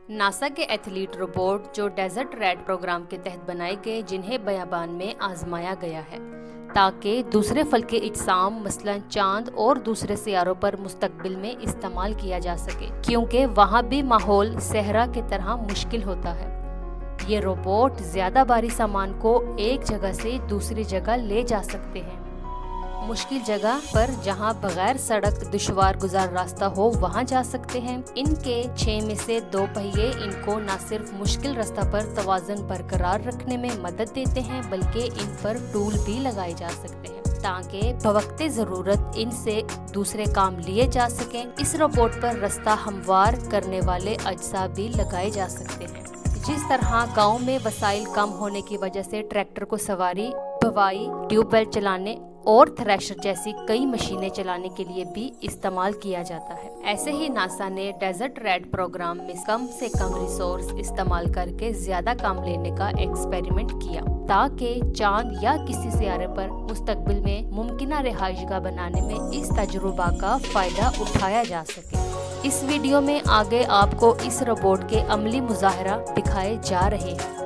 NASA کے athlete robot جو desert red programme کے تحت بنائے گئے، جنہیں بیابان میں آزمایا گیا ہے تاکہ دوسرے فلکی اجسام مثلاً چاند اور دوسرے سیاروں پر مستقبل میں استعمال کیا جا سکے، کیونکہ وہاں بھی ماحول صحرا کی طرح مشکل ہوتا ہے۔ یہ روبوٹ زیادہ بھاری سامان کو ایک جگہ سے دوسری جگہ لے جا سکتے ہیں۔ مشکل جگہ پر جہاں بغیر سڑک دشوار گزار راستہ ہو وہاں جا سکتے ہیں۔ ان کے 6 میں سے 2 پہیے ان کو نہ صرف مشکل راستہ پر توازن برقرار رکھنے میں مدد دیتے ہیں بلکہ ان پر ٹول بھی لگائے جا سکتے ہیں تاکہ بوقت ضرورت ان سے دوسرے کام لیے جا سکیں۔ اس روبوٹ پر راستہ ہموار کرنے والے اجزاء بھی لگائے جا سکتے ہیں۔ جس طرح گاؤں میں وسائل کم ہونے کی وجہ سے ٹریکٹر کو سواری، بوائی، ٹیوب ویل چلانے اور تھریشر جیسی کئی مشینیں چلانے کے لیے بھی استعمال کیا جاتا ہے۔ ایسے ہی ناسا نے ڈیزرٹ ریڈ پروگرام میں کم سے کم ریسورس استعمال کر کے زیادہ کام لینے کا ایکسپیریمنٹ کیا تاکہ چاند یا کسی سیارے پر مستقبل میں ممکنہ رہائش گاہ بنانے میں اس تجربہ کا فائدہ اٹھایا جا سکے۔ اس ویڈیو میں آگے آپ کو اس روبوٹ کے عملی مظاہرہ دکھائے جا رہے ہیں۔